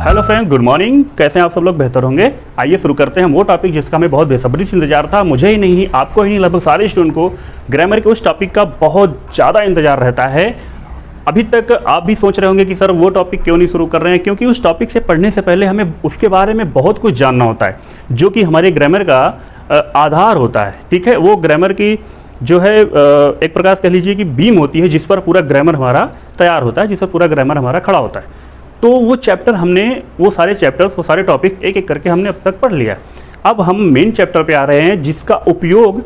Hello friend, good morning. कैसे हैं आप सब लोग? बेहतर होंगे। आइए शुरू करते हैं वो टॉपिक जिसका हमें बहुत बेसब्री से इंतजार था। मुझे ही नहीं, आपको ही नहीं, लगभग सारे स्टूडेंट को ग्रामर के उस टॉपिक का बहुत ज़्यादा इंतजार रहता है। अभी तक आप भी सोच रहे होंगे कि सर वो टॉपिक क्यों नहीं शुरू कर रहे हैं, क्योंकि उस टॉपिक से पढ़ने से पहले हमें उसके बारे में बहुत कुछ जानना होता है, जो कि हमारे ग्रामर का आधार होता है। ठीक है, वो ग्रामर की जो है एक प्रकार से कह लीजिए कि बीम होती है, जिस पर पूरा ग्रामर हमारा तैयार होता है, जिस पर पूरा ग्रामर हमारा खड़ा होता है। तो वो चैप्टर हमने, वो सारे चैप्टर्स, वो सारे टॉपिक्स एक एक करके हमने अब तक पढ़ लिया। अब हम मेन चैप्टर पे आ रहे हैं, जिसका उपयोग,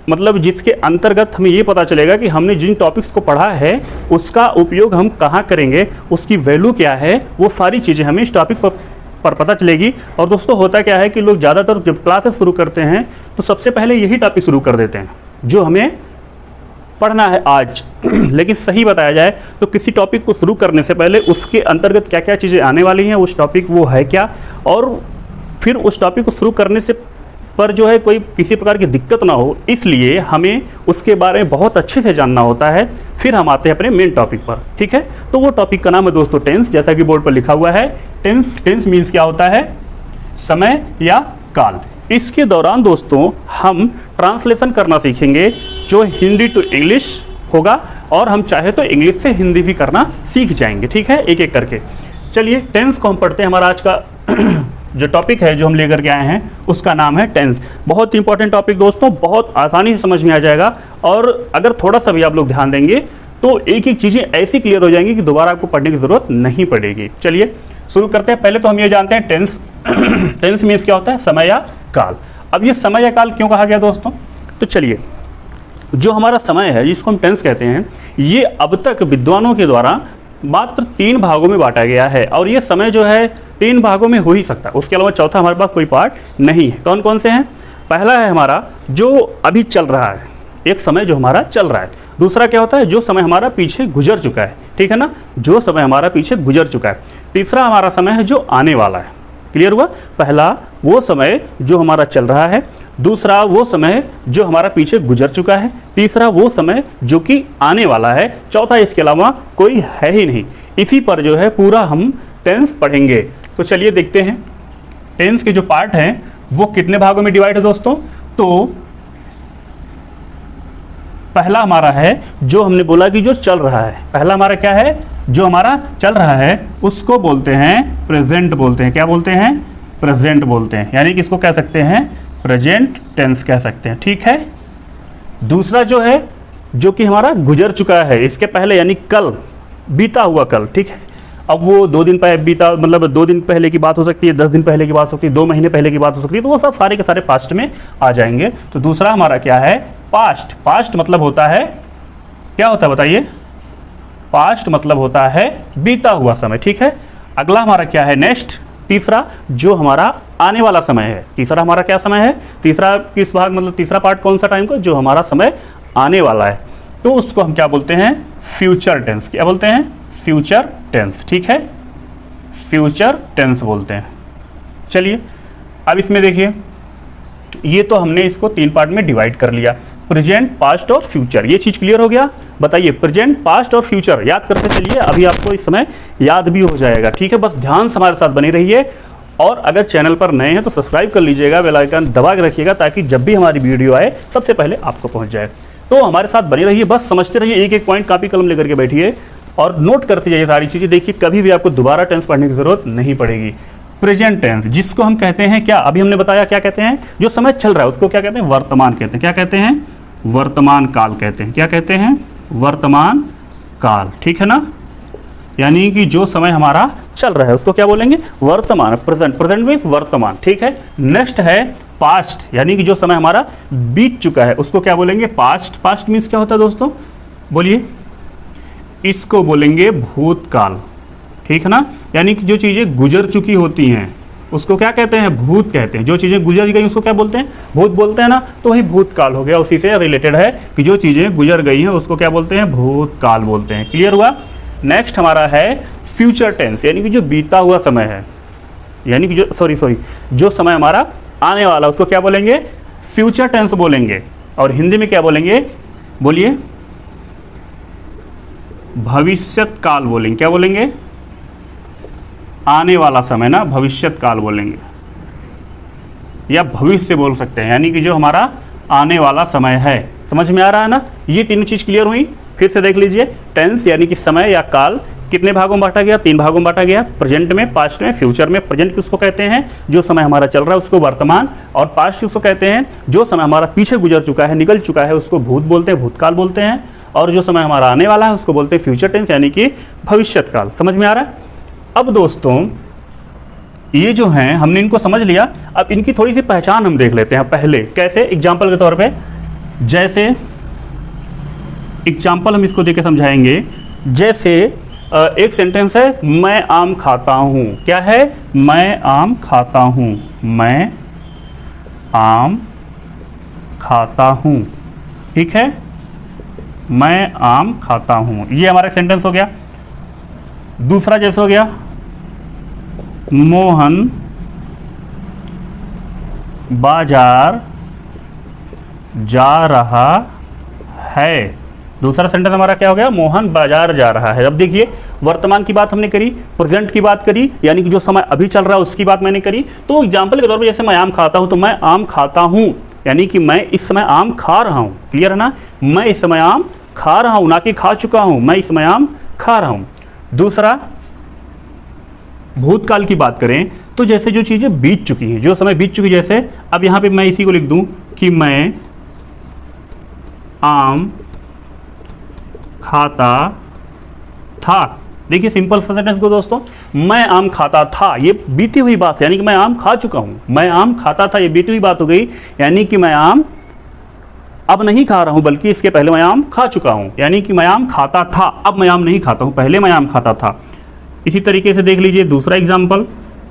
मतलब जिसके अंतर्गत हमें ये पता चलेगा कि हमने जिन टॉपिक्स को पढ़ा है उसका उपयोग हम कहाँ करेंगे, उसकी वैल्यू क्या है, वो सारी चीज़ें हमें इस टॉपिक पर पता चलेगी। और दोस्तों, होता क्या है कि लोग ज़्यादातर जब क्लासेस शुरू करते हैं तो सबसे पहले यही टॉपिक शुरू कर देते हैं जो हमें पढ़ना है आज। लेकिन सही बताया जाए तो किसी टॉपिक को शुरू करने से पहले उसके अंतर्गत क्या क्या चीज़ें आने वाली हैं, उस टॉपिक वो है क्या, और फिर उस टॉपिक को शुरू करने से पर जो है कोई किसी प्रकार की दिक्कत ना हो, इसलिए हमें उसके बारे में बहुत अच्छे से जानना होता है। फिर हम आते हैं अपने मेन टॉपिक पर। ठीक है, तो वो टॉपिक का नाम है दोस्तों टेंस, जैसा कि बोर्ड पर लिखा हुआ है। टेंस मीन्स क्या होता है? समय या काल। इसके दौरान दोस्तों हम ट्रांसलेशन करना सीखेंगे, जो हिंदी टू इंग्लिश होगा, और हम चाहे तो इंग्लिश से हिंदी भी करना सीख जाएंगे। ठीक है, एक एक करके चलिए टेंस को हम पढ़ते हैं। हमारा आज का जो टॉपिक है, जो हम लेकर के आए हैं, उसका नाम है टेंस। बहुत इंपॉर्टेंट टॉपिक दोस्तों, बहुत आसानी से समझ में आ जाएगा, और अगर थोड़ा सा भी आप लोग ध्यान देंगे तो एक एक चीज़ें ऐसी क्लियर हो जाएंगी कि दोबारा आपको पढ़ने की ज़रूरत नहीं पड़ेगी। चलिए शुरू करते हैं। पहले तो हम ये जानते हैं टेंस टेंस मीन्स क्या होता है? समय या काल। अब ये समय या काल क्यों कहा गया दोस्तों? तो चलिए, जो हमारा समय है, जिसको हम टेंस कहते हैं, ये अब तक विद्वानों के द्वारा मात्र 3 भागों में बांटा गया है। और ये समय जो है 3 भागों में हो ही सकता है, उसके अलावा चौथा हमारे पास कोई पार्ट नहीं है। कौन कौन से हैं? पहला है हमारा जो अभी चल रहा है, एक समय जो हमारा चल रहा है। दूसरा क्या होता है? जो समय हमारा पीछे गुजर चुका है। ठीक है ना, जो समय हमारा पीछे गुजर चुका है। तीसरा हमारा समय है जो आने वाला है। क्लियर हुआ? पहला वो समय जो हमारा चल रहा है, दूसरा वो समय जो हमारा पीछे गुजर चुका है, तीसरा वो समय जो कि आने वाला है, चौथा इसके अलावा कोई है ही नहीं। इसी पर जो है पूरा हम टेंस पढ़ेंगे। तो चलिए देखते हैं टेंस के जो पार्ट हैं वो कितने भागों में डिवाइड है दोस्तों। तो पहला हमारा है जो हमने बोला कि जो चल रहा है। पहला हमारा क्या है? जो हमारा चल रहा है उसको बोलते हैं प्रेजेंट बोलते हैं। क्या बोलते हैं? प्रेजेंट बोलते हैं, यानी कि इसको कह सकते हैं प्रेजेंट टेंस कह सकते हैं। ठीक है। दूसरा जो है, जो कि हमारा गुजर चुका है, इसके पहले, यानी कल, बीता हुआ कल। ठीक है, अब वो 2 दिन पहले बीता, मतलब 2 दिन पहले की बात हो सकती है, 10 दिन पहले की बात हो सकती है, 2 महीने पहले की बात हो सकती है, तो वो सब सारे के सारे पास्ट में आ जाएंगे। तो दूसरा हमारा क्या है? पास्ट। पास्ट मतलब होता है, क्या होता है बताइए? पास्ट मतलब होता है बीता हुआ समय। ठीक है। अगला हमारा क्या है? नेक्स्ट। तीसरा जो हमारा आने वाला समय है। तीसरा हमारा क्या समय है? तीसरा किस भाग, मतलब तीसरा पार्ट कौन सा टाइम का? जो हमारा समय आने वाला है, तो उसको हम क्या बोलते हैं? Future tense. क्या बोलते हैं? Future tense. ठीक है, फ्यूचर टेंस बोलते हैं। चलिए अब इसमें देखिए, ये तो हमने इसको 3 पार्ट में डिवाइड कर लिया, प्रेजेंट, पास्ट और फ्यूचर। ये चीज़ क्लियर हो गया? बताइए, प्रेजेंट, पास्ट और फ्यूचर याद करते चलिए, अभी आपको इस समय याद भी हो जाएगा। ठीक है, बस ध्यान से हमारे साथ बने रहिए, और अगर चैनल पर नए हैं तो सब्सक्राइब कर लीजिएगा, बेल आइकन दबा के रखिएगा, ताकि जब भी हमारी वीडियो आए सबसे पहले आपको पहुंच जाए। तो हमारे साथ बने रहिए, बस समझते रहिए, एक एक पॉइंट कॉपी कलम लेकर के बैठिए और नोट करते जाइए सारी चीज़ें। देखिए, कभी भी आपको दोबारा टेंस पढ़ने की जरूरत नहीं पड़ेगी। प्रेजेंट टेंस, जिसको हम कहते हैं क्या? अभी हमने बताया क्या कहते हैं? जो समय चल रहा है उसको क्या कहते हैं? वर्तमान कहते हैं। क्या कहते हैं? वर्तमान काल कहते हैं। क्या कहते हैं? वर्तमान काल। ठीक है ना, यानी कि जो समय हमारा चल रहा है उसको क्या बोलेंगे? वर्तमान। प्रेजेंट, प्रेजेंट मीन्स वर्तमान। ठीक है। नेक्स्ट है पास्ट, यानी कि जो समय हमारा बीत चुका है उसको क्या बोलेंगे? पास्ट। पास्ट मीन्स क्या होता है दोस्तों? बोलिए। इसको बोलेंगे भूतकाल। ठीक है ना, यानी कि जो चीज़ें गुजर चुकी होती हैं उसको क्या कहते हैं? भूत कहते हैं। जो चीज़ें गुजर गई उसको क्या बोलते हैं? भूत बोलते हैं ना, तो वही भूतकाल हो गया, उसी से रिलेटेड है कि जो चीज़ें गुजर गई हैं उसको क्या बोलते हैं? भूतकाल बोलते हैं। क्लियर हुआ? नेक्स्ट हमारा है फ्यूचर टेंस, यानी कि जो बीता हुआ समय है, यानी कि जो समय हमारा आने वाला, उसको क्या बोलेंगे? फ्यूचर टेंस बोलेंगे। और हिंदी में क्या बोलेंगे? बोलिए। भविष्यत काल बोलेंगे। क्या बोलेंगे? आने वाला समय ना भविष्यत काल बोलेंगे या भविष्य बोल सकते हैं, यानी कि जो हमारा आने वाला समय है। समझ में आ रहा है ना? ये तीनों चीज़ क्लियर हुई। फिर से देख लीजिए, टेंस यानी कि समय या काल कितने भागों में बांटा गया? 3 भागों में बांटा गया, प्रेजेंट में, पास्ट में, फ्यूचर में। प्रेजेंट किसको कहते हैं? जो समय हमारा चल रहा है उसको वर्तमान, और पास्ट किसको कहते हैं? जो समय हमारा पीछे गुजर चुका है, निकल चुका है, उसको भूत बोलते हैं, भूतकाल बोलते हैं। और जो समय हमारा आने वाला है उसको बोलते हैं फ्यूचर टेंस यानी कि भविष्यत काल। समझ में आ रहा है? अब दोस्तों ये जो हैं हमने इनको समझ लिया, अब इनकी थोड़ी सी पहचान हम देख लेते हैं पहले। कैसे? एग्जाम्पल के तौर पे, जैसे एग्जाम्पल हम इसको देके समझाएंगे। जैसे एक सेंटेंस है, मैं आम खाता हूँ। क्या है? मैं आम खाता हूँ। मैं आम खाता हूँ। ठीक है, मैं आम खाता हूँ, ये हमारा सेंटेंस हो गया। दूसरा जैसे हो गया, मोहन बाजार जा रहा है। दूसरा सेंटेंस हमारा क्या हो गया? मोहन बाजार जा रहा है। अब देखिए, वर्तमान की बात हमने करी, प्रेजेंट की बात करी, यानी कि जो समय अभी चल रहा है उसकी बात मैंने करी। तो एग्जाम्पल के तौर पर जैसे मैं आम खाता हूँ, तो मैं आम खाता हूँ यानी कि मैं इस समय आम खा रहा हूँ। क्लियर है ना? मैं इस समय आम खा रहा हूँ, ना कि खा चुका हूँ, मैं इस समय आम खा रहा हूँ। दूसरा, भूतकाल की बात करें तो जैसे जो चीज़ें बीत चुकी हैं, जो समय बीत चुकी, जैसे अब यहाँ पे मैं इसी को लिख दूँ कि मैं आम खाता था। देखिए सिंपल सेंटेंस को दोस्तों, मैं आम खाता था, ये बीती हुई बात है, यानी कि मैं आम खा चुका हूँ। मैं आम खाता था, ये बीती हुई बात हो गई, यानी कि मैं आम अब नहीं खा रहा हूँ, बल्कि इसके पहले मैं आम खा चुका हूँ। यानी कि मैं आम खाता था, अब मैं आम नहीं खाता हूँ, पहले मैं आम खाता था। इसी तरीके से देख लीजिए दूसरा एग्जाम्पल,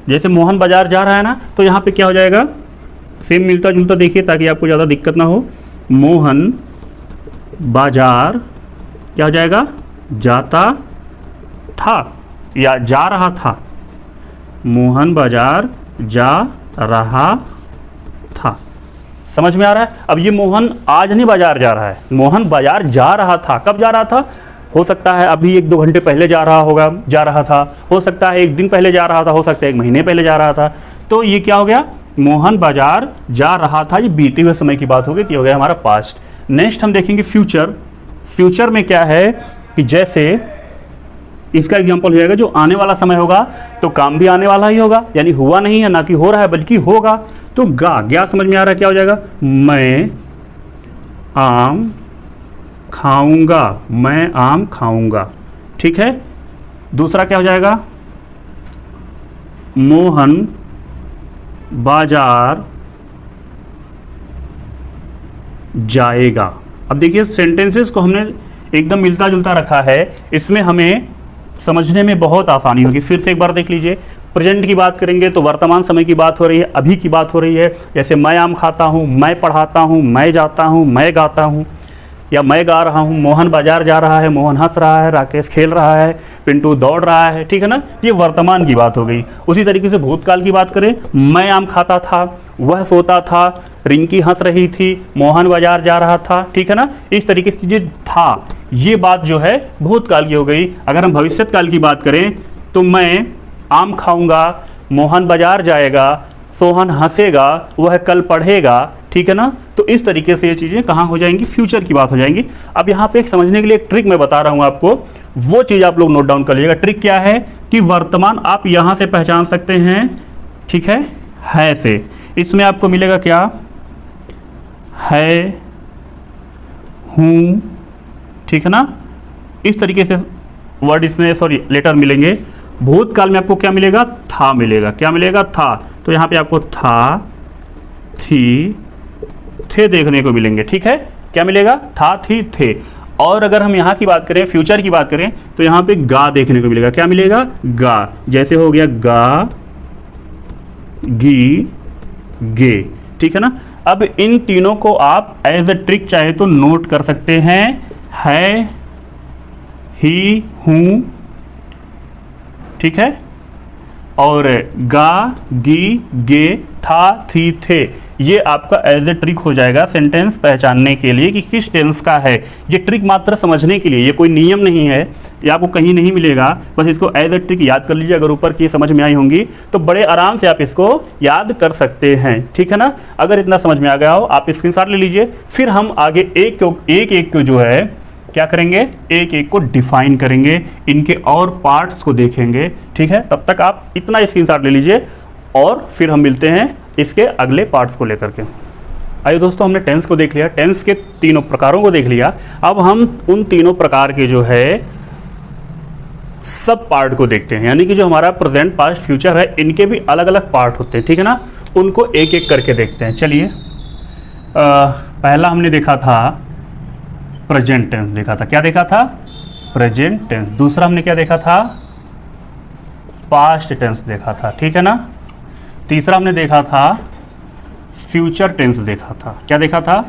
जैसे मोहन बाजार जा रहा है ना, तो यहाँ पे क्या हो जाएगा? सेम मिलता जुलता देखिए ताकि आपको ज़्यादा दिक्कत ना हो। मोहन बाजार क्या हो जाएगा? जाता था या जा रहा था। मोहन बाजार जा रहा था। समझ में आ रहा है? अब ये मोहन आज नहीं बाजार जा रहा है, मोहन बाजार जा रहा था। कब जा रहा था? हो सकता है अभी 1-2 घंटे पहले जा रहा था, हो सकता है 1 दिन पहले जा रहा था, हो सकता है 1 महीने पहले जा रहा था। तो ये क्या हो गया? मोहन बाजार जा रहा था, ये बीते हुए समय की बात हो गई, तो हो गया हमारा पास्ट। नेक्स्ट हम देखेंगे फ्यूचर। फ्यूचर में क्या है कि जैसे इसका एग्जांपल हो जाएगा, जो आने वाला समय होगा तो काम भी आने वाला ही होगा, यानी हुआ नहीं है, ना कि हो रहा है, बल्कि होगा। तो गया समझ में आ रहा है? क्या हो जाएगा? मैं आम खाऊंगा, मैं आम खाऊंगा। ठीक है। दूसरा क्या हो जाएगा? मोहन बाजार जाएगा। अब देखिए सेंटेंसेस को हमने एकदम मिलता जुलता रखा है, इसमें हमें समझने में बहुत आसानी होगी। फिर से एक बार देख लीजिए, प्रेजेंट की बात करेंगे तो वर्तमान समय की बात हो रही है, अभी की बात हो रही है। जैसे मैं आम खाता हूँ, मैं पढ़ाता हूँ, मैं जाता हूँ, मैं गाता हूँ, या मैं गा रहा हूँ। मोहन बाजार जा रहा है, मोहन हंस रहा है, राकेश खेल रहा है, पिंटू दौड़ रहा है। ठीक है ना? ये वर्तमान की बात हो गई। उसी तरीके से भूतकाल की बात करें, मैं आम खाता था, वह सोता था, रिंकी हंस रही थी, मोहन बाजार जा रहा था। ठीक है ना? इस तरीके से चीज़ें था, ये बात जो है भूतकाल की हो गई। अगर हम भविष्यत काल की बात करें तो मैं आम खाऊंगा, मोहन बाजार जाएगा, सोहन हंसेगा, वह कल पढ़ेगा। ठीक है ना? तो इस तरीके से ये चीज़ें कहाँ हो जाएंगी? फ्यूचर की बात हो जाएंगी। अब यहाँ पे एक समझने के लिए एक ट्रिक मैं बता रहा हूँ आपको, वो चीज़ आप लोग नोट डाउन कर लीजिएगा। ट्रिक क्या है कि वर्तमान आप यहाँ से पहचान सकते हैं, ठीक है से। इसमें आपको मिलेगा क्या? है, हूँ। ठीक है ना? इस तरीके से वर्ड इसमें लेटर मिलेंगे। भूतकाल में आपको क्या मिलेगा? था मिलेगा। क्या मिलेगा? था। तो यहाँ पे आपको था, थी, थे देखने को मिलेंगे। ठीक है? क्या मिलेगा? था, थी, थे। और अगर हम यहाँ की बात करें, फ्यूचर की बात करें, तो यहाँ पे गा देखने को मिलेगा। क्या मिलेगा? गा। जैसे हो गया गा, गी, गे। ठीक है ना? अब इन तीनों को आप एज अ ट्रिक चाहे तो नोट कर सकते हैं। है, ही, हूँ। ठीक है? और गा, गी, गे, था, थी, थे, ये आपका एज ए ट्रिक हो जाएगा सेंटेंस पहचानने के लिए कि किस टेंस का है। ये ट्रिक मात्र समझने के लिए, ये कोई नियम नहीं है, ये आपको कहीं नहीं मिलेगा, बस इसको एज ए ट्रिक याद कर लीजिए। अगर ऊपर की समझ में आई होंगी तो बड़े आराम से आप इसको याद कर सकते हैं, ठीक है ना। अगर इतना समझ में आ गया हो आप स्क्रीनशॉट ले लीजिए। फिर हम आगे एक को जो है क्या करेंगे, एक एक को डिफाइन करेंगे, इनके और पार्ट्स को देखेंगे, ठीक है। तब तक आप इतना स्क्रीनशॉट ले लीजिए और फिर हम मिलते हैं इसके अगले पार्ट्स को लेकर के। आइए दोस्तों, हमने टेंस को देख लिया, टेंस के तीनों प्रकारों को देख लिया। अब हम उन तीनों प्रकार के जो है सब पार्ट को देखते हैं, यानी कि जो हमारा प्रेजेंट, पास्ट, फ्यूचर है, इनके भी अलग अलग पार्ट होते हैं, ठीक है ना। उनको एक एक करके देखते हैं। चलिए, पहला हमने देखा था प्रेजेंट टेंस, देखा था, क्या देखा था, प्रेजेंट टेंस। दूसरा हमने क्या देखा था, पास्ट टेंस देखा था, ठीक है ना। तीसरा हमने देखा था फ्यूचर टेंस देखा था, क्या देखा था,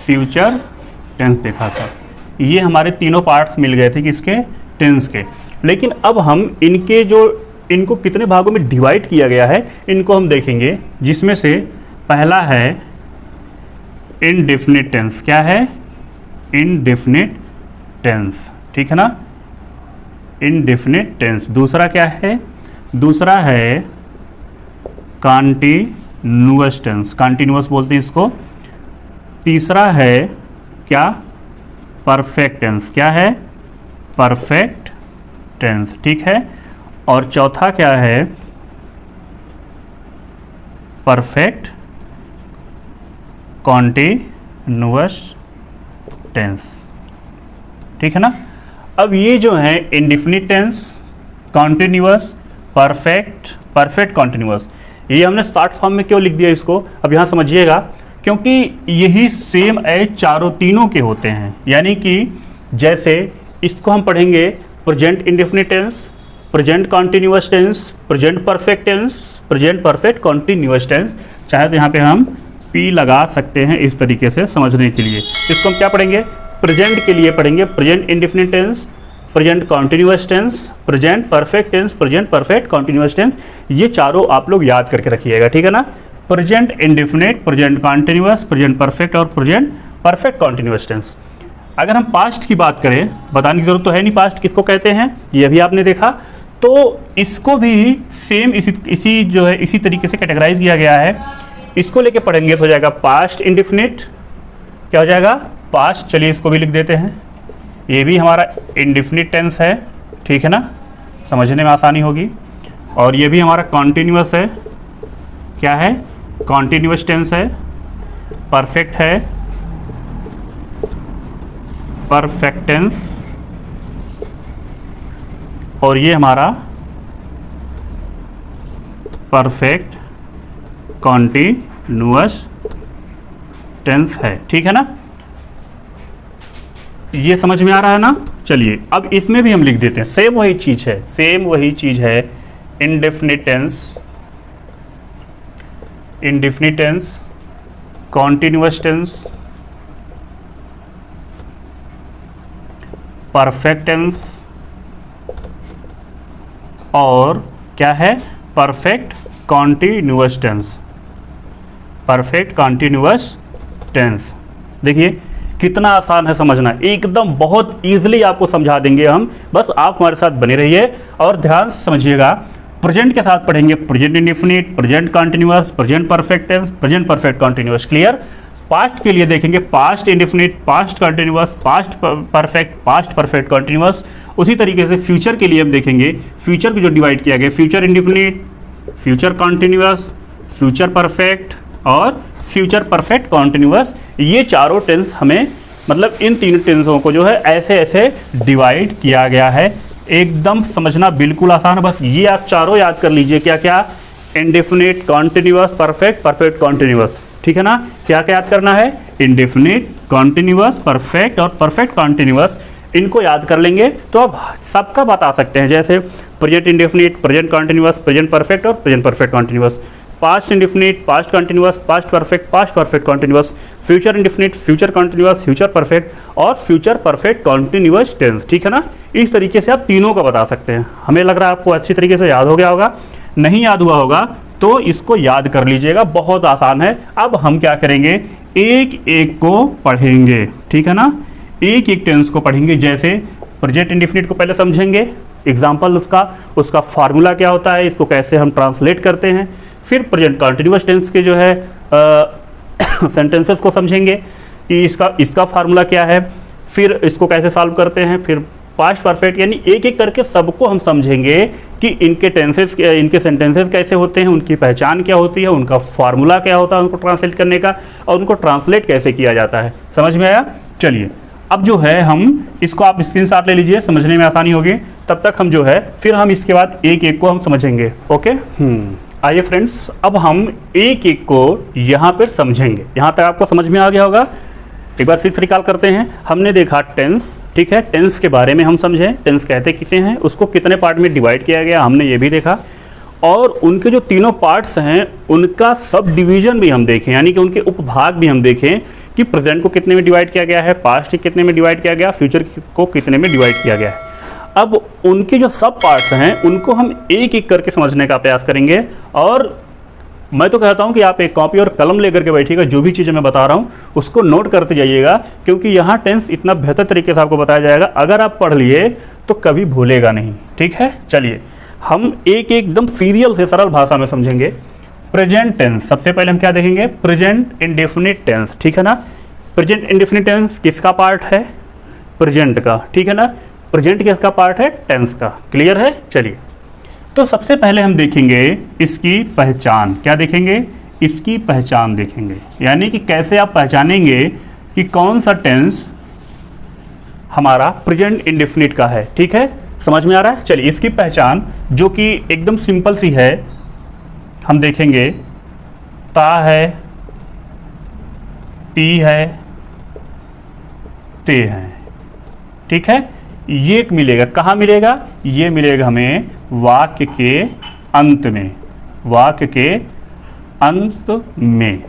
फ्यूचर टेंस देखा था। ये हमारे तीनों पार्ट्स मिल गए थे किसके, टेंस के। लेकिन अब हम इनको कितने भागों में डिवाइड किया गया है इनको हम देखेंगे, जिसमें से पहला है इनडेफिनिट टेंस। क्या है, इनडेफिनिट टेंस, ठीक है ना, इनडेफिनिट टेंस। दूसरा क्या है, दूसरा है कॉन्टिन्यूअस टेंस, कॉन्टिन्यूअस बोलते हैं इसको। तीसरा है क्या, परफेक्ट टेंस, क्या है, परफेक्ट टेंस, ठीक है। और चौथा क्या है, परफेक्ट कॉन्टिन्यूअस टेंस, ठीक है ना। अब ये जो है indefinite tense, continuous, perfect continuous, ये हमने शॉर्ट फॉर्म में क्यों लिख दिया इसको, अब यहाँ समझिएगा, क्योंकि यही सेम एज चारों तीनों के होते हैं। यानी कि जैसे इसको हम पढ़ेंगे present indefinite tense, present continuous tense, present perfect tense, present perfect continuous tense. चाहे तो यहाँ पे हम पी लगा सकते हैं इस तरीके से समझने के लिए। इसको हम क्या पढ़ेंगे, प्रेजेंट के लिए पढ़ेंगे present indefinite tense, present continuous tense, present perfect tense, present perfect continuous tense. ये चारों आप लोग याद करके रखिएगा, ठीक है ना। Present indefinite, present continuous, present perfect और प्रेजेंट परफेक्ट कॉन्टिन्यूअस टेंस। अगर हम पास्ट की बात करें, बताने की जरूरत तो है नहीं पास्ट किसको कहते हैं, ये भी आपने देखा। तो इसको भी सेम इसी जो है इसी तरीके से कैटेगराइज किया गया है। इसको लेके पढ़ेंगे तो हो जाएगा पास्ट इंडेफिनिट, क्या हो जाएगा, पास्ट। चलिए इसको भी लिख देते हैं, ये भी हमारा इंडेफिनिट टेंस है, ठीक है ना, समझने में आसानी होगी। और ये भी हमारा कॉन्टिन्यूअस है, क्या है, कॉन्टिन्यूअस टेंस है, परफेक्ट है, परफेक्ट टेंस। और ये हमारा परफेक्ट कॉन्टिन्यूअस टेंस है, ठीक है ना। ये समझ में आ रहा है ना। चलिए अब इसमें भी हम लिख देते हैं, सेम वही चीज है, indefinite tense, continuous tense, perfect tense और क्या है, perfect continuous tense, perfect continuous tense. देखिए कितना आसान है समझना, एकदम बहुत इजीली आपको समझा देंगे हम, बस आप हमारे साथ बने रहिए और ध्यान से समझिएगा। प्रेजेंट के साथ पढ़ेंगे present indefinite, present continuous, present perfect tense, present perfect continuous, clear. Past के लिए देखेंगे past indefinite, past continuous, past perfect, past perfect continuous. उसी तरीके से फ्यूचर के लिए हम देखेंगे, फ्यूचर को जो डिवाइड किया गया, future indefinite, future continuous, future perfect और फ्यूचर परफेक्ट कॉन्टिन्यूअस। ये चारों टेंस हमें, मतलब इन तीन टेंसों को जो है ऐसे ऐसे डिवाइड किया गया है। एकदम समझना बिल्कुल आसान है, बस ये आप चारों याद कर लीजिए, क्या क्या, indefinite, continuous, perfect, perfect continuous, ठीक है ना। क्या क्या याद करना है, इंडेफिनिट, कॉन्टिन्यूअस, परफेक्ट और परफेक्ट कॉन्टिन्यूअस। इनको याद कर लेंगे तो आप सबका बता सकते हैं, जैसे present indefinite, present continuous, present perfect और present perfect continuous, past indefinite, past continuous, past perfect continuous, future indefinite, future continuous, future perfect और फ्यूचर परफेक्ट कॉन्टिन्यूअस टेंस, ठीक है ना। इस तरीके से आप तीनों का बता सकते हैं। हमें लग रहा है आपको अच्छी तरीके से याद हो गया होगा, नहीं याद हुआ होगा तो इसको याद कर लीजिएगा, बहुत आसान है। अब हम क्या करेंगे, एक एक को पढ़ेंगे, ठीक है ना, एक एक टेंस को पढ़ेंगे। जैसे प्रेजेंट इंडेफिनिट को पहले समझेंगे, एग्जाम्पल उसका फार्मूला क्या होता है, इसको कैसे हम ट्रांसलेट करते हैं। फिर प्रेजेंट कंटिन्यूअस टेंस के जो है सेंटेंसेस को समझेंगे कि इसका फार्मूला क्या है, फिर इसको कैसे सॉल्व करते हैं। फिर पास्ट परफेक्ट, यानी एक एक करके सबको हम समझेंगे कि इनके टेंसेस, इनके सेंटेंसेस कैसे होते हैं, उनकी पहचान क्या होती है, उनका फार्मूला क्या होता है उनको ट्रांसलेट करने का, और उनको ट्रांसलेट कैसे किया जाता है। समझ में आया? चलिए अब जो है हम इसको आप स्क्रीनशॉट ले लीजिए, समझने में आसानी होगी। तब तक हम जो है फिर हम इसके बाद एक एक को हम समझेंगे। ओके, आइए फ्रेंड्स, अब हम एक एक को यहाँ पर समझेंगे। यहाँ तक आपको समझ में आ गया होगा। एक बार फिर से रिकॉल करते हैं। हमने देखा टेंस, ठीक है, टेंस के बारे में हम समझें, टेंस कहते किसे हैं, उसको कितने पार्ट में डिवाइड किया गया हमने ये भी देखा, और उनके जो तीनों पार्ट्स हैं उनका सब डिवीजन भी हम देखें, यानी कि उनके उपभाग भी हम देखें कि प्रेजेंट को कितने में डिवाइड किया गया है, पास्ट कितने में डिवाइड किया गया, फ्यूचर को कितने में डिवाइड किया गया है। अब उनके जो सब पार्ट्स हैं उनको हम एक एक करके समझने का प्रयास करेंगे। और मैं तो कहता हूं कि आप एक कॉपी और कलम लेकर के बैठिएगा, जो भी चीज़ें मैं बता रहा हूं उसको नोट करते जाइएगा, क्योंकि यहाँ टेंस इतना बेहतर तरीके से आपको बताया जाएगा, अगर आप पढ़ लिए तो कभी भूलेगा नहीं। ठीक है, चलिए हम एक एकदम सीरियल से सरल भाषा में समझेंगे। प्रेजेंट टेंस, सबसे पहले हम क्या देखेंगे, प्रेजेंट इंडेफिनिट टेंस, ठीक है ना। प्रेजेंट इंडेफिनिट टेंस किसका पार्ट है, प्रेजेंट का, ठीक है ना। प्रेजेंट किसका पार्ट है, टेंस का। क्लियर है? चलिए तो सबसे पहले हम देखेंगे इसकी पहचान। क्या देखेंगे, इसकी पहचान देखेंगे, यानी कि कैसे आप पहचानेंगे कि कौन सा टेंस हमारा प्रेजेंट इंडेफिनिट का है। ठीक है, समझ में आ रहा है? चलिए इसकी पहचान जो कि एकदम सिंपल सी है, हम देखेंगे ता है, ती है, ते है। ठीक है, ये एक मिलेगा, कहाँ मिलेगा, ये मिलेगा हमें वाक्य के अंत में, वाक्य के अंत में।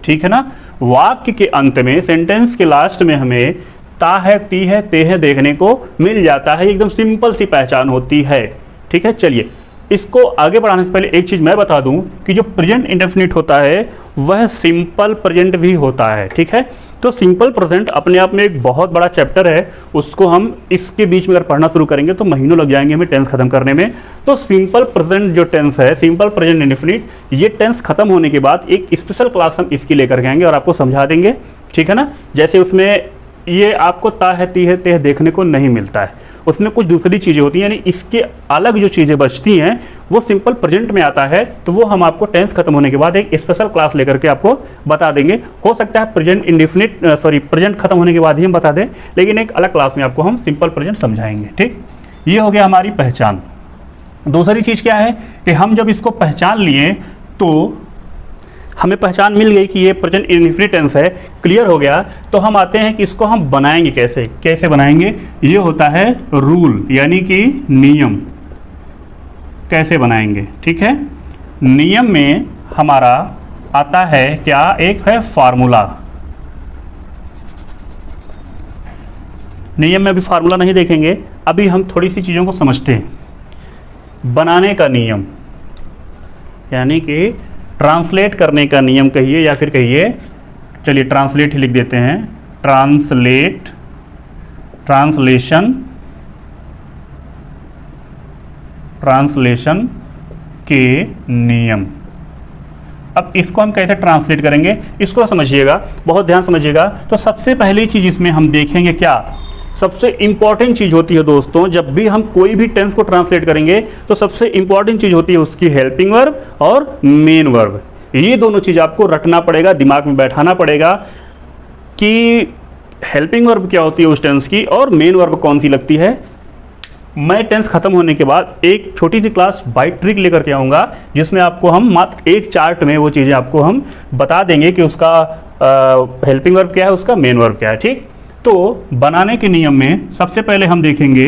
ठीक है ना, वाक्य के अंत में, सेंटेंस के लास्ट में हमें ता है, ती है, ते है देखने को मिल जाता है। एकदम सिंपल सी पहचान होती है। ठीक है, चलिए इसको आगे बढ़ाने से पहले एक चीज़ मैं बता दूं कि जो प्रेजेंट इंडेफिनिट होता है वह सिंपल प्रेजेंट भी होता है। ठीक है, तो सिंपल प्रेजेंट अपने आप में एक बहुत बड़ा चैप्टर है, उसको हम इसके बीच में अगर पढ़ना शुरू करेंगे तो महीनों लग जाएंगे हमें टेंस खत्म करने में। तो सिंपल प्रेजेंट जो टेंस है, सिंपल प्रेजेंट इंडेफिनिट, ये टेंस खत्म होने के बाद एक स्पेशल क्लास हम इसकी लेकर के आएंगे और आपको समझा देंगे। ठीक है ना, जैसे उसमें ये आपको ता है, ती है, ते है देखने को नहीं मिलता है, उसमें कुछ दूसरी चीज़ें होती हैं, यानी इसके अलग जो चीज़ें बचती हैं वो सिंपल प्रेजेंट में आता है। तो वो हम आपको टेंस खत्म होने के बाद एक स्पेशल क्लास लेकर के आपको बता देंगे। हो सकता है प्रेजेंट इंडेफिनिट प्रेजेंट खत्म होने के बाद ही हम बता दें, लेकिन एक अलग क्लास में आपको हम सिंपल प्रेजेंट समझाएंगे। ठीक, ये हो गया हमारी पहचान। दूसरी चीज़ क्या है कि हम जब इसको पहचान लिए तो हमें पहचान मिल गई कि ये प्रेजेंट इंडेफिनिट टेंस है, क्लियर हो गया, तो हम आते हैं कि इसको हम बनाएंगे कैसे। कैसे बनाएंगे, ये होता है रूल, यानी कि नियम। कैसे बनाएंगे, ठीक है, नियम में हमारा आता है क्या, एक है फार्मूला। नियम में अभी फार्मूला नहीं देखेंगे, अभी हम थोड़ी सी चीज़ों को समझते हैं। बनाने का नियम, यानी कि ट्रांसलेट करने का नियम कहिए, या फिर कहिए, चलिए ट्रांसलेट ही लिख देते हैं, ट्रांसलेट, ट्रांसलेशन, ट्रांसलेशन के नियम। अब इसको हम कैसे ट्रांसलेट करेंगे, इसको समझिएगा, बहुत ध्यान समझिएगा। तो सबसे पहली चीज़ इसमें हम देखेंगे क्या, सबसे इंपॉर्टेंट चीज़ होती है दोस्तों, जब भी हम कोई भी टेंस को ट्रांसलेट करेंगे तो सबसे इंपॉर्टेंट चीज़ होती है उसकी हेल्पिंग वर्ब और मेन वर्ब। ये दोनों चीज़ आपको रटना पड़ेगा, दिमाग में बैठाना पड़ेगा कि हेल्पिंग वर्ब क्या होती है उस टेंस की और मेन वर्ब कौन सी लगती है। मैं टेंस खत्म होने के बाद एक छोटी सी क्लास बाय ट्रिक लेकर के आऊँगा, जिसमें आपको हम मात्र एक चार्ट में वो चीज़ें आपको हम बता देंगे कि उसका हेल्पिंग वर्ब क्या है, उसका मेन वर्ब क्या है। ठीक, तो बनाने के नियम में सबसे पहले हम देखेंगे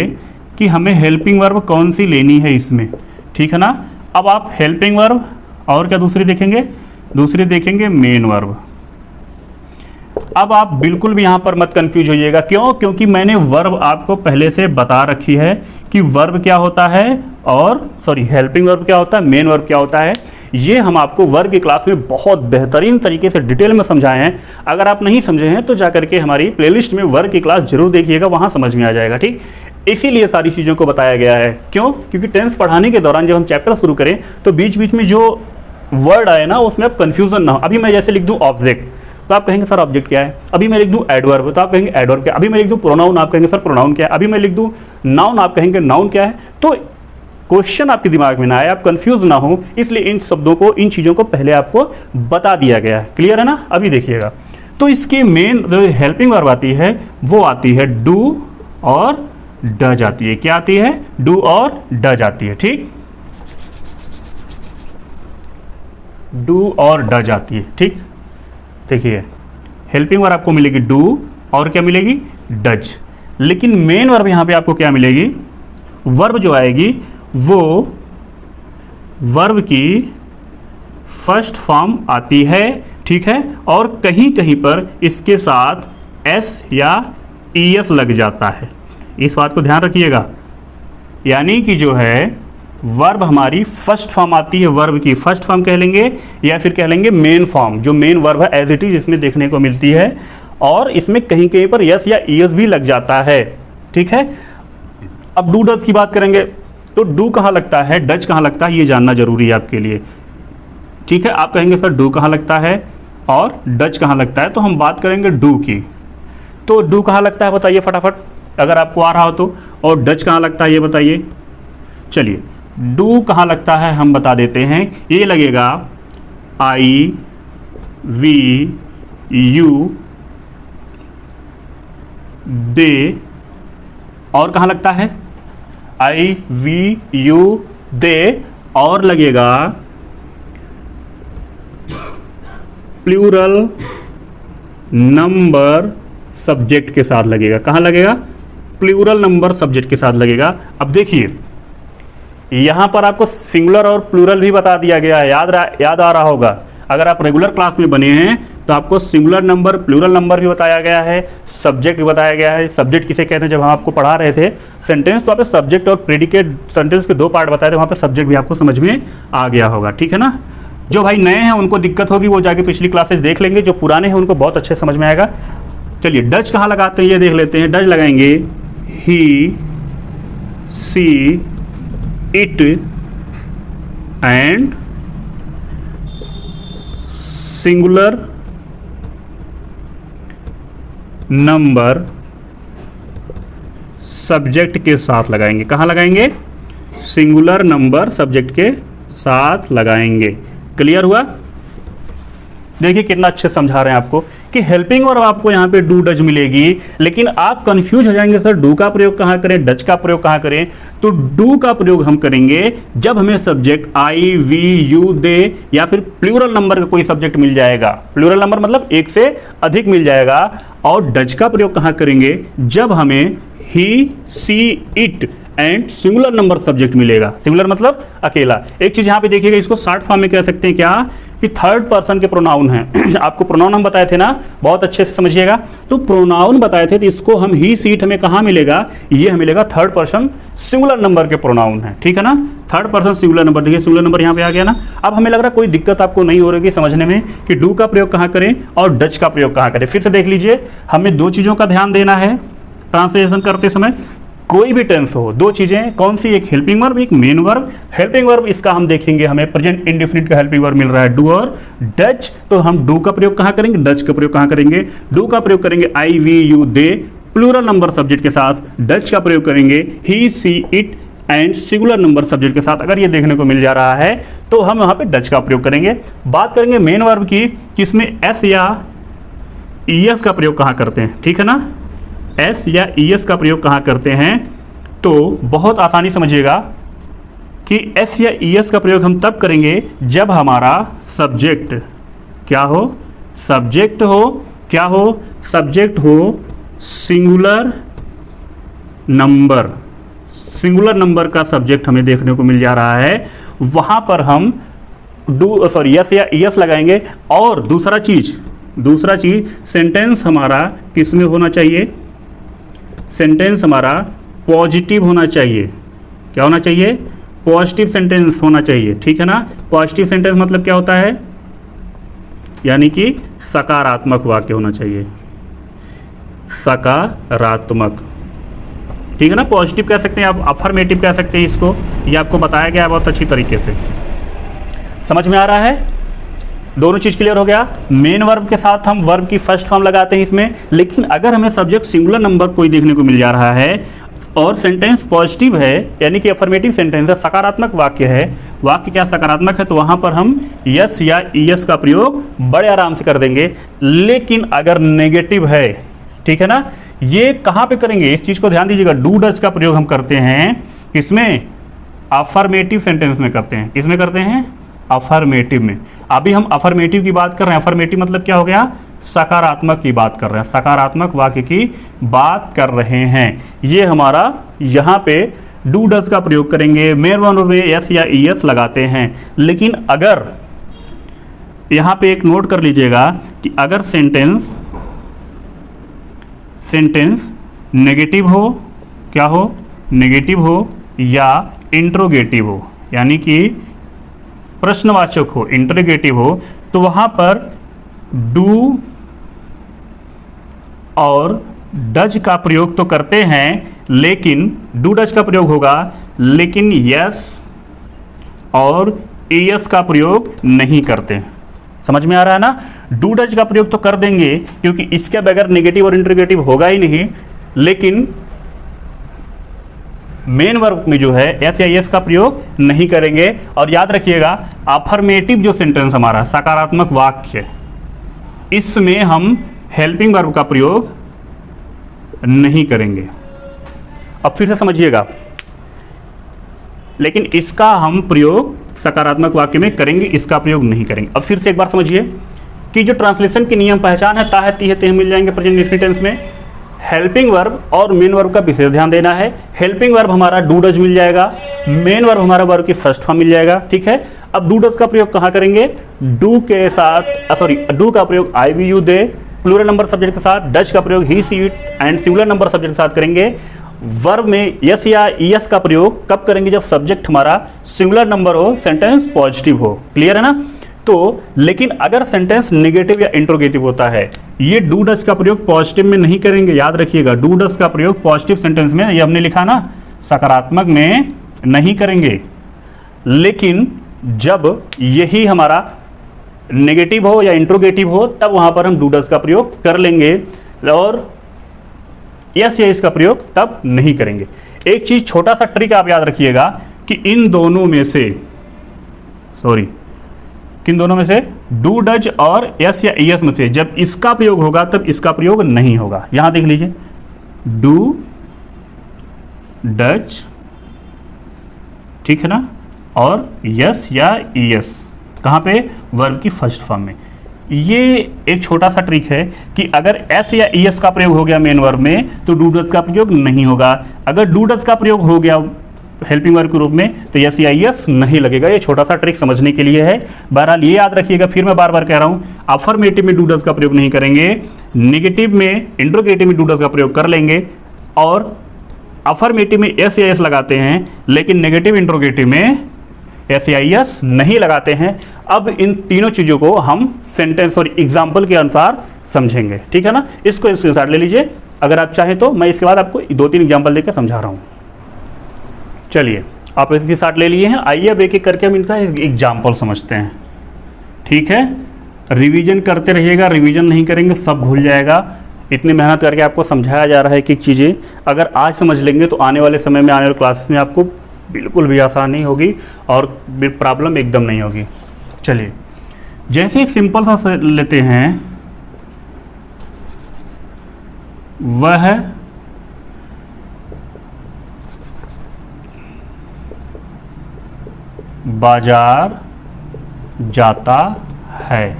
कि हमें हेल्पिंग वर्ब कौन सी लेनी है इसमें। ठीक है ना, अब आप हेल्पिंग वर्ब और क्या दूसरी देखेंगे, दूसरी देखेंगे मेन वर्ब। अब आप बिल्कुल भी यहाँ पर मत कंफ्यूज होइएगा, क्यों, क्योंकि मैंने वर्ब आपको पहले से बता रखी है कि वर्ब क्या होता है और हेल्पिंग वर्ब क्या होता है, मेन वर्ब क्या होता है। ये हम आपको वर्ब की क्लास में बहुत बेहतरीन तरीके से डिटेल में समझाए हैं। अगर आप नहीं समझे हैं तो जाकर के हमारी प्लेलिस्ट में वर्ब की क्लास जरूर देखिएगा, वहाँ समझ में आ जाएगा। ठीक, इसीलिए सारी चीज़ों को बताया गया है। क्यों? क्योंकि टेंस पढ़ाने के दौरान जब हम चैप्टर शुरू करें तो बीच बीच में जो वर्ड आए ना उसमें आप कन्फ्यूजन ना हो। अभी मैं जैसे लिख दूँ ऑब्जेक्ट तो आप कहेंगे सर ऑब्जेक्ट क्या है, अभी मैं लिख दूं एडवर्ब तो आप कहेंगे एडवर्ब क्या है, अभी मैं लिख दूं प्रोनाउन आप कहेंगे सर प्रोनाउन क्या है, अभी मैं लिख दूं नाउन आप कहेंगे नाउन क्या है। तो क्वेश्चन आपके दिमाग में ना आए, आप कंफ्यूज ना हो, इसलिए इन शब्दों को, इन चीज़ों को पहले आपको बता दिया गया है। क्लियर है ना? अभी देखिएगा, तो इसकी मेन जो हेल्पिंग वर्ब आती है वो आती है डू और डज आती है। क्या आती है? डू और डज आती है। ठीक, डू और डज आती है। ठीक, देखिए हेल्पिंग वर्ब आपको मिलेगी डू और क्या मिलेगी? डज। लेकिन मेन वर्ब यहाँ पे आपको क्या मिलेगी? वर्ब जो आएगी वो वर्ब की फर्स्ट फॉर्म आती है। ठीक है, और कहीं कहीं पर इसके साथ एस या ईएस लग जाता है, इस बात को ध्यान रखिएगा। यानी कि जो है वर्ब हमारी फर्स्ट फॉर्म आती है, वर्ब की फर्स्ट फॉर्म कह लेंगे या फिर कह लेंगे मेन फॉर्म, जो मेन वर्ब है एज इट इज इसमें देखने को मिलती है, और इसमें कहीं कहीं पर यस या ईएस भी लग जाता है। ठीक है, अब डू डज की बात करेंगे तो डू कहाँ लगता है, डज कहाँ लगता है, ये जानना जरूरी है आपके लिए। ठीक है, आप कहेंगे सर डू कहाँ लगता है और डज कहाँ लगता है, तो हम बात करेंगे डू की। तो डू कहाँ लगता है बताइए फटाफट, अगर आपको आ रहा हो तो, और डज कहाँ लगता है ये बताइए। चलिए, डू कहाँ लगता है हम बता देते हैं, ये लगेगा आई वी यू दे, और कहाँ लगता है? आई वी यू दे, और लगेगा प्लूरल नंबर सब्जेक्ट के साथ लगेगा। कहाँ लगेगा? प्लूरल नंबर सब्जेक्ट के साथ लगेगा। अब देखिए यहाँ पर आपको सिंगुलर और प्लूरल भी बता दिया गया है, याद आ रहा होगा। अगर आप रेगुलर क्लास में बने हैं तो आपको सिंगुलर नंबर, प्लूरल नंबर भी बताया गया है, सब्जेक्ट भी बताया गया है। सब्जेक्ट किसे कहते हैं? जब हम आपको पढ़ा रहे थे सेंटेंस तो आप सब्जेक्ट और प्रेडिकेट सेंटेंस के दो पार्ट बताए थे, वहाँ पे सब्जेक्ट भी आपको समझ में आ गया होगा। ठीक है ना? जो भाई नए हैं उनको दिक्कत होगी, वो जाके पिछली क्लासेस देख लेंगे, जो पुराने हैं उनको बहुत अच्छे समझ में आएगा। चलिए, डज कहाँ लगाते हैं ये देख लेते हैं। डज लगाएंगे he, she, it and singular number subject के साथ लगाएंगे। कहाँ लगाएंगे? सिंगुलर नंबर सब्जेक्ट के साथ लगाएंगे। क्लियर हुआ? देखिए कितना अच्छे समझा रहे हैं आपको कि हेल्पिंग वर्ब आपको यहाँ पे डू डज मिलेगी, लेकिन आप कंफ्यूज हो जाएंगे सर डू का प्रयोग कहाँ करें, डज का प्रयोग कहाँ करें। तो डू का प्रयोग हम करेंगे जब हमें subject I we you they या फिर प्लूरल नंबर का कोई सब्जेक्ट मिल जाएगा। प्लूरल नंबर मतलब एक से अधिक मिल जाएगा। और डज का प्रयोग कहाँ करेंगे? जब हमें he, she, it and singular number subject मिलेगा। सिंगुलर मतलब अकेला। एक चीज यहाँ पे देखिएगा, इसको शॉर्ट फॉर्म में कह सकते हैं क्या कि थर्ड पर्सन के प्रोनाउन हैं। आपको प्रोनाउन हम बताए थे ना, बहुत अच्छे से समझिएगा। तो प्रोनाउन बताए थे तो इसको हम ही, सीट हमें कहाँ मिलेगा? ये हमें मिलेगा थर्ड पर्सन सिंगुलर नंबर के प्रोनाउन है। ठीक है ना? Third person singular number. देखिए सिंगुलर नंबर यहाँ पे आ गया ना। अब हमें लग रहा है कोई दिक्कत आपको नहीं हो रही समझने में कि डू का प्रयोग कहाँ करें और डज का प्रयोग कहाँ करें। फिर से देख लीजिए, हमें दो चीज़ों का ध्यान देना है ट्रांसलेशन करते समय। कोई भी टेंस हो, दो चीजें कौन सी? एक हेल्पिंग वर्ब, एक मेन वर्ब। हेल्पिंग वर्ब इसका हम देखेंगे, हमें प्रेजेंट इंडेफिनिट का हेल्पिंग वर्ब मिल रहा है डू और डज। तो हम डू का प्रयोग कहाँ करेंगे, डज का प्रयोग कहाँ करेंगे? डू का प्रयोग करेंगे I we you they plural number subject के साथ। डज का प्रयोग करेंगे he, she, it and singular number subject के साथ। अगर ये देखने को मिल जा रहा है तो हम यहाँ पे डज का प्रयोग करेंगे। बात करेंगे मेन वर्ब की, किसमें एस या ईएस का प्रयोग कहाँ करते हैं। ठीक है ना? एस या ईएस का प्रयोग कहाँ करते हैं? तो बहुत आसानी समझिएगा कि एस या ईएस का प्रयोग हम तब करेंगे जब हमारा सब्जेक्ट क्या हो? सब्जेक्ट हो क्या हो? सब्जेक्ट हो सिंगुलर नंबर। सिंगुलर नंबर का सब्जेक्ट हमें देखने को मिल जा रहा है, वहां पर हम यस या ईएस लगाएंगे। और दूसरा चीज सेंटेंस हमारा किस में होना चाहिए? सेंटेंस हमारा पॉजिटिव होना चाहिए। क्या होना चाहिए? पॉजिटिव सेंटेंस होना चाहिए, ठीक है ना। पॉजिटिव सेंटेंस मतलब क्या होता है, यानी कि सकारात्मक वाक्य होना चाहिए, सकारात्मक, ठीक है ना। पॉजिटिव कह सकते हैं आप, अफर्मेटिव कह सकते हैं इसको, ये आपको बताया गया है बहुत अच्छी तरीके से। समझ में आ रहा है, दोनों चीज़ क्लियर हो गया। मेन वर्ब के साथ हम वर्ब की फर्स्ट फॉर्म लगाते हैं इसमें, लेकिन अगर हमें सब्जेक्ट सिंगुलर नंबर कोई देखने को मिल जा रहा है और सेंटेंस पॉजिटिव है, यानी कि अफर्मेटिव सेंटेंस है, सकारात्मक वाक्य है, वाक्य क्या सकारात्मक है, तो वहाँ पर हम यस या ईएस का प्रयोग बड़े आराम से कर देंगे। लेकिन अगर नेगेटिव है, ठीक है ना, ये कहाँ पे करेंगे, इस चीज़ को ध्यान दीजिएगा। डू डज का प्रयोग हम करते हैं किसमें, अफर्मेटिव सेंटेंस में करते हैं। किसमें करते हैं, अफर्मेटिव में। अभी हम अफर्मेटिव की बात कर रहे हैं। अफर्मेटिव मतलब क्या हो गया, सकारात्मक की बात कर रहे हैं, सकारात्मक वाक्य की बात कर रहे हैं। ये हमारा यहाँ पे डू डज का प्रयोग करेंगे, मेन वर्ब में एस या ईएस लगाते हैं। लेकिन अगर यहाँ पे एक नोट कर लीजिएगा कि अगर सेंटेंस नेगेटिव हो, क्या हो, नेगेटिव हो या इंट्रोगेटिव हो, यानी कि प्रश्नवाचक हो, इंट्रोगेटिव हो, तो वहां पर डू और डज का प्रयोग तो करते हैं, लेकिन डू डज का प्रयोग होगा, लेकिन यस और ईएस का प्रयोग नहीं करते। समझ में आ रहा है ना। डू डज का प्रयोग तो कर देंगे क्योंकि इसके बगैर नेगेटिव और इंट्रोगेटिव होगा ही नहीं, लेकिन मेन वर्ब में जो है एस या एस का प्रयोग नहीं करेंगे। और याद रखिएगा, अफर्मेटिव जो सेंटेंस हमारा सकारात्मक वाक्य, इसमें हम हेल्पिंग वर्ब का प्रयोग नहीं करेंगे। अब फिर से समझिएगा, लेकिन इसका हम प्रयोग सकारात्मक वाक्य में करेंगे, इसका प्रयोग नहीं करेंगे। अब फिर से एक बार समझिए कि जो ट्रांसलेशन के नियम पहचान है, ताहत तीहते मिल जाएंगे प्रेजेंट इंडेफिनिट टेंस में। हेल्पिंग वर्ब और मेन वर्ब का विशेष ध्यान देना है। हेल्पिंग वर्ब हमारा डू डज मिल जाएगा, मेन वर्ब हमारा वर्ब की फर्स्ट फॉर्म मिल जाएगा, ठीक है। अब डू डज का प्रयोग कहाँ करेंगे, डू के साथ, डू का प्रयोग I we you they plural number subject के साथ, डज का प्रयोग he she it and singular number subject के साथ करेंगे। वर्ब में यस या ईएस का प्रयोग कब करेंगे, जब सब्जेक्ट हमारा सिंगुलर नंबर हो, सेंटेंस पॉजिटिव हो। क्लियर है ना। तो लेकिन अगर सेंटेंस नेगेटिव या इंट्रोगेटिव होता है, ये डू डज का प्रयोग पॉजिटिव में नहीं करेंगे। याद रखिएगा, डू डज का प्रयोग पॉजिटिव सेंटेंस में, ये हमने लिखा ना, सकारात्मक में नहीं करेंगे। लेकिन जब यही हमारा नेगेटिव हो या इंट्रोगेटिव हो, तब वहां पर हम डू डज का प्रयोग कर लेंगे और यस या इसका प्रयोग तब नहीं करेंगे। एक चीज, छोटा सा ट्रिक आप याद रखिएगा कि इन दोनों में से, किन दोनों में से, डू डज और यस या ईएस में से जब इसका प्रयोग होगा तब इसका प्रयोग नहीं होगा। यहां देख लीजिए, डू डज, ठीक है ना, और यस या ईएस कहां पे, वर्ब की फर्स्ट फॉर्म में। ये एक छोटा सा ट्रिक है कि अगर एस या ईएस का प्रयोग हो गया मेन वर्ब में, तो डू डज का प्रयोग नहीं होगा। अगर डू डज का प्रयोग हो गया हेल्पिंग वर्ब के रूप में, तो यस या ईएस नहीं लगेगा। ये छोटा सा ट्रिक समझने के लिए है। बहरहाल ये याद रखिएगा, फिर मैं बार बार कह रहा हूँ, अफर्मेटिव में डू डज का प्रयोग नहीं करेंगे, नेगेटिव में इंट्रोगेटिव में डू डज का प्रयोग कर लेंगे, और अफर्मेटिव में एस या एस लगाते हैं, लेकिन नेगेटिव इंट्रोगेटिव में एस या एस नहीं लगाते हैं। अब इन तीनों चीज़ों को हम सेंटेंस और एग्जाम्पल के अनुसार समझेंगे, ठीक है ना। इसको स्क्रीनशॉट ले लीजिए, अगर आप चाहें तो मैं इसके बाद आपको 2-3 एग्जाम्पल देकर समझा रहा हूँ। चलिए, आप इसके साथ ले लिए हैं, आइए अब एक एक करके हम इनका एग्जाम्पल समझते हैं, ठीक है। रिवीजन करते रहिएगा, रिवीजन नहीं करेंगे सब भूल जाएगा। इतनी मेहनत करके आपको समझाया जा रहा है कि चीज़ें अगर आज समझ लेंगे तो आने वाले समय में, आने वाले क्लासेस में आपको बिल्कुल भी आसान नहीं होगी और प्रॉब्लम एकदम नहीं होगी। चलिए, जैसे एक सिंपल सा लेते हैं, वह बाजार जाता है,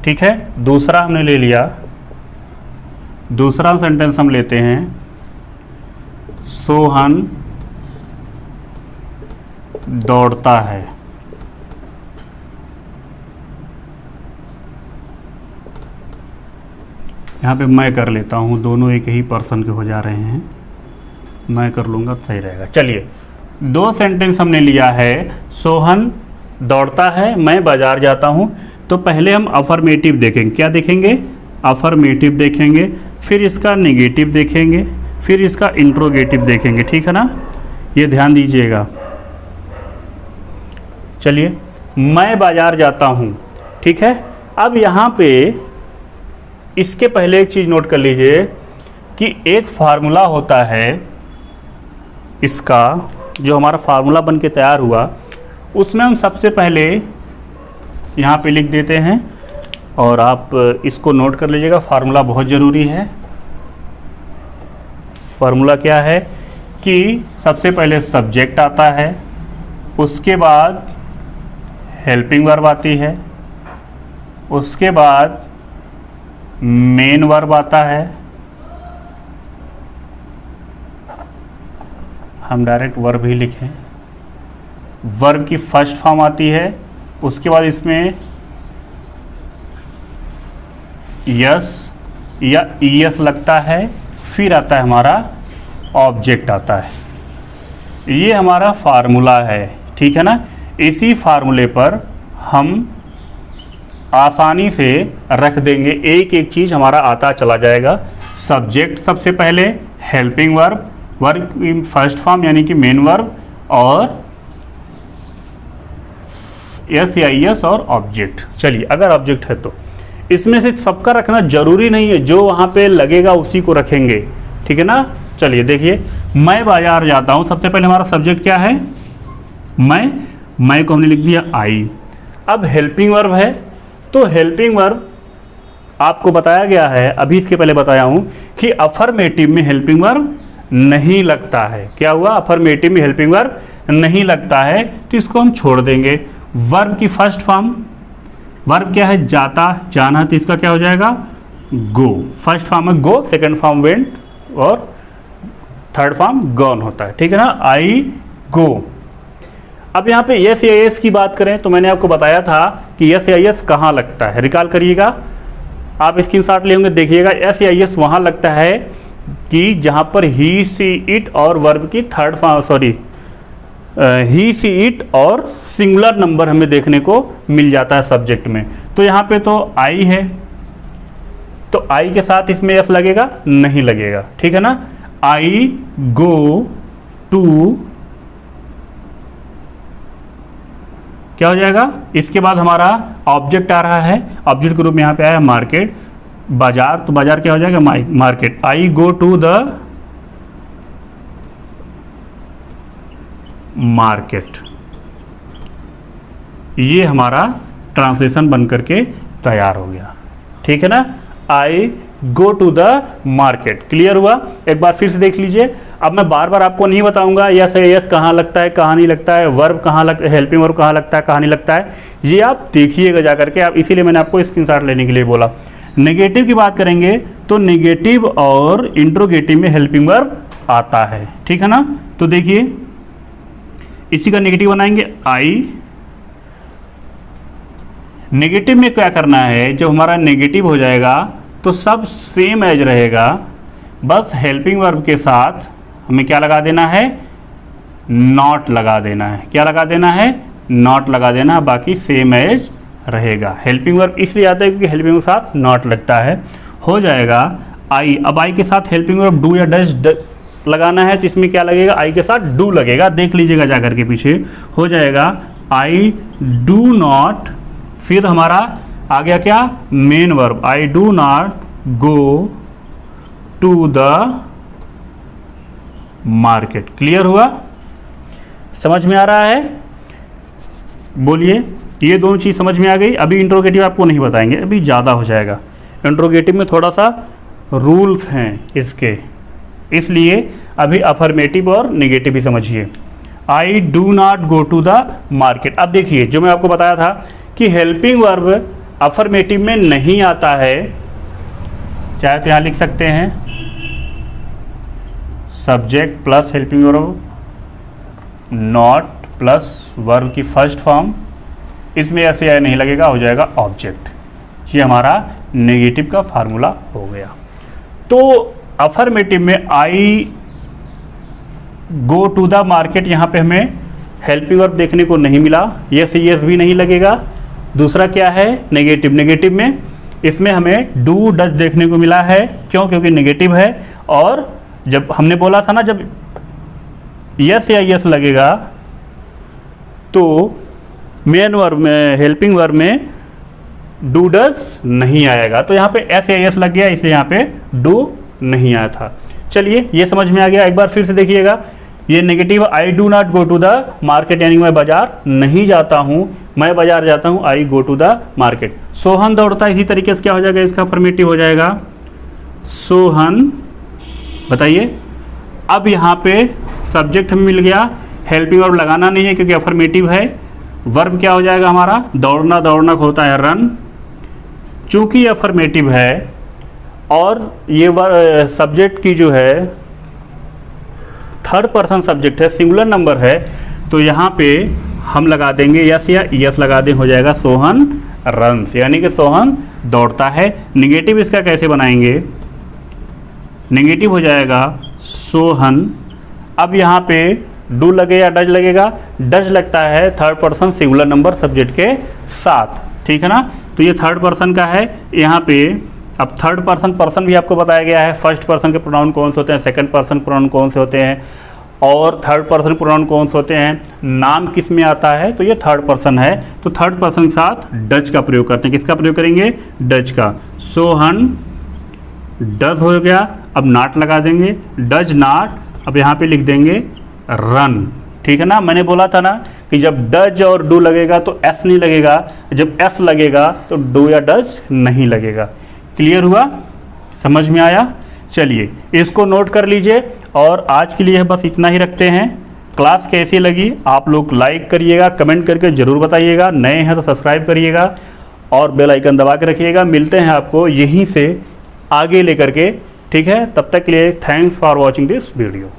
ठीक है। दूसरा हमने ले लिया, दूसरा सेंटेंस हम लेते हैं, सोहन दौड़ता है। यहाँ पे मैं कर लेता हूँ, दोनों एक ही पर्सन के हो जा रहे हैं, मैं कर लूँगा तो सही रहेगा। चलिए, दो सेंटेंस हमने लिया है, सोहन दौड़ता है, मैं बाजार जाता हूँ। तो पहले हम अफर्मेटिव देखेंगे, क्या देखेंगे? अफर्मेटिव देखेंगे, फिर इसका नेगेटिव देखेंगे, फिर इसका इंट्रोगेटिव देखेंगे, ठीक है ना? ये ध्यान दीजिएगा। चलिए, मैं बाजार जाता हूँ, ठीक है। अब यहाँ पे इसके पहले एक चीज़ नोट कर लीजिए कि एक फार्मूला होता है इसका, जो हमारा फार्मूला बन के तैयार हुआ, उसमें हम सबसे पहले यहाँ पे लिख देते हैं और आप इसको नोट कर लीजिएगा। फार्मूला बहुत ज़रूरी है। फार्मूला क्या है कि सबसे पहले सब्जेक्ट आता है, उसके बाद हेल्पिंग वर्ब आती है, उसके बाद मेन वर्ब आता है। हम डायरेक्ट वर्ब ही लिखें। वर्ब की फर्स्ट फॉर्म आती है, उसके बाद इसमें यस या ईएस लगता है, फिर आता है हमारा ऑब्जेक्ट आता है। ये हमारा फार्मूला है, ठीक है ना। इसी फार्मूले पर हम आसानी से रख देंगे, एक एक चीज़ हमारा आता चला जाएगा। सब्जेक्ट सबसे पहले, हेल्पिंग वर्ब, वर्ब की फर्स्ट फॉर्म यानी कि मेन वर्ब, और एस या एस और ऑब्जेक्ट। चलिए, अगर ऑब्जेक्ट है तो इसमें से सबका रखना जरूरी नहीं है, जो वहाँ पे लगेगा उसी को रखेंगे, ठीक है ना। चलिए देखिए, मैं बाजार जाता हूँ, सबसे पहले हमारा सब्जेक्ट क्या है? मैं को हमने लिख दिया आई। अब हेल्पिंग वर्ब है, तो हेल्पिंग वर्ब आपको बताया गया है, अभी इसके पहले बताया हूँ कि अफर्मेटिव में हेल्पिंग वर्ब नहीं लगता है। क्या हुआ? अफर्मेटिव में हेल्पिंग वर्ब नहीं लगता है, तो इसको हम छोड़ देंगे। वर्ब की फर्स्ट फॉर्म, वर्ब क्या है? जाता, जाना, तो इसका क्या हो जाएगा? गो। फर्स्ट फॉर्म है गो, सेकंड फॉर्म वेंट और थर्ड फॉर्म गॉन होता है, ठीक है ना। आई गो। अब यहाँ पे यस या यस की बात करें तो मैंने आपको बताया था कि यस या यस कहाँ लगता है, रिकॉल करिएगा। आप स्क्रीनशॉट ले होंगे, देखिएगा। यस या यस वहाँ लगता है कि जहाँ पर ही, सी, इट और वर्ब की third form, sorry, he, she, it और सिंगुलर नंबर हमें देखने को मिल जाता है सब्जेक्ट में। तो यहाँ पे तो आई है, तो आई के साथ इसमें यस लगेगा? नहीं लगेगा, ठीक है ना। आई गो टू, क्या हो जाएगा? इसके बाद हमारा ऑब्जेक्ट आ रहा है, ऑब्जेक्ट के रूप में यहाँ पे आया मार्केट, बाजार, तो बाजार क्या हो जाएगा? Market. I go to the market. ये हमारा ट्रांसलेशन बन करके तैयार हो गया, ठीक है ना। I go to the market. Clear हुआ? एक बार फिर से देख लीजिए। अब मैं बार बार आपको नहीं बताऊंगा यस यस कहाँ लगता है, कहाँ नहीं लगता है, वर्ब कहाँ लगता है, हेल्पिंग वर्ब कहाँ लगता है, कहाँ नहीं लगता है, ये आप देखिएगा जा करके। आप इसीलिए मैंने आपको स्क्रीनशॉट लेने के लिए बोला। नेगेटिव की बात करेंगे तो नेगेटिव और इंट्रोगेटिव में हेल्पिंग वर्ब आता है, ठीक है ना। तो देखिए, इसी का नेगेटिव बनाएंगे आई। नेगेटिव में क्या करना है? जब हमारा नेगेटिव हो जाएगा तो सब सेम एज रहेगा, बस हेल्पिंग वर्ब के साथ हमें क्या लगा देना है? नॉट लगा देना है। क्या लगा देना है? नॉट लगा देना, बाकी सेम एज रहेगा। हेल्पिंग वर्ब इसलिए आता है क्योंकि हेल्पिंग वर्ब के साथ नॉट लगता है। हो जाएगा आई। अब आई के साथ हेल्पिंग वर्ब डू या डज लगाना है, तो इसमें क्या लगेगा? आई के साथ डू लगेगा, देख लीजिएगा जाकर के पीछे। हो जाएगा आई डू नॉट, फिर हमारा आ गया क्या? Main verb, I do not go to the market. Clear हुआ? समझ में आ रहा है? बोलिए, ये दोनों चीज़ समझ में आ गई। अभी इंट्रोगेटिव आपको नहीं बताएंगे, अभी ज़्यादा हो जाएगा। इंट्रोगेटिव में थोड़ा सा रूल्स हैं इसके, इसलिए अभी अफर्मेटिव और नेगेटिव ही समझिए। I do not go to the market. अब देखिए, जो मैं आपको बताया था कि हेल्पिंग वर्ब अफर्मेटिव में नहीं आता है, चाहे तो यहाँ लिख सकते हैं subject plus helping verb, not plus verb की फर्स्ट फॉर्म, इसमें ऐसे या नहीं लगेगा, हो जाएगा ऑब्जेक्ट। ये हमारा नेगेटिव का फार्मूला हो गया। तो अफर्मेटिव में आई गो टू द मार्केट, यहाँ पे हमें हेल्पिंग वर्ब देखने को नहीं मिला, यस यस भी नहीं लगेगा। दूसरा क्या है, नेगेटिव। नेगेटिव में इसमें हमें डू डज देखने को मिला है, क्यों? क्योंकि नेगेटिव है। और जब हमने बोला था ना, जब यस या यस लगेगा तो मेन वर्ब में, हेल्पिंग वर्ब में डू डज नहीं आएगा। तो यहाँ पे एस या यस लग गया, इसलिए यहाँ पे डू नहीं आया था। चलिए ये समझ में आ गया। एक बार फिर से देखिएगा, ये negative, I do not go to the market, यानी मैं बाजार नहीं जाता हूँ, मैं बाजार जाता हूँ, I go to the market. Sohan दौड़ता है, इसी तरीके से क्या हो जाएगा, इसका अफर्मेटिव हो जाएगा सोहन। बताइए, अब यहाँ पे सब्जेक्ट हमें मिल गया, हेल्पिंग वर्ब लगाना नहीं है क्योंकि अफर्मेटिव है। वर्ब क्या हो जाएगा हमारा, दौड़ना, दौड़ना होता है रन। चूंकि अफर्मेटिव है और ये सब्जेक्ट की जो है थर्ड पर्सन सब्जेक्ट है, सिंगुलर नंबर है, तो यहाँ पे हम लगा देंगे यस या यस लगा दें, हो जाएगा सोहन रन्स, यानी कि सोहन दौड़ता है। नेगेटिव इसका कैसे बनाएंगे, नेगेटिव हो जाएगा सोहन। अब यहाँ पे डू लगे या डज लगेगा, डज लगता है third person singular number subject के साथ, ठीक है ना। तो ये थर्ड पर्सन का है यहाँ पे। अब थर्ड पर्सन पर्सन भी आपको बताया गया है, फर्स्ट पर्सन के प्रोनाउन कौन से होते हैं, सेकंड पर्सन प्रोनाउन कौन से होते हैं, और थर्ड पर्सन प्रोनाउन कौन से होते हैं, नाम किस में आता है, तो ये थर्ड पर्सन है। तो थर्ड पर्सन के साथ डज का प्रयोग करते हैं। किसका प्रयोग करेंगे, डज का। सोहन डज हो गया, अब नॉट लगा देंगे, डज नॉट। अब यहाँ पे लिख देंगे रन, ठीक है ना। मैंने बोला था ना कि जब डज और डू लगेगा तो एस नहीं लगेगा, जब एस लगेगा तो डू या डज नहीं लगेगा। क्लियर हुआ, समझ में आया? चलिए इसको नोट कर लीजिए, और आज के लिए बस इतना ही रखते हैं। क्लास कैसी लगी आप लोग लाइक करिएगा, कमेंट करके ज़रूर बताइएगा, नए हैं तो सब्सक्राइब करिएगा और बेल आइकन दबा के रखिएगा। मिलते हैं आपको यहीं से आगे लेकर के, ठीक है। तब तक के लिए thanks for watching this video.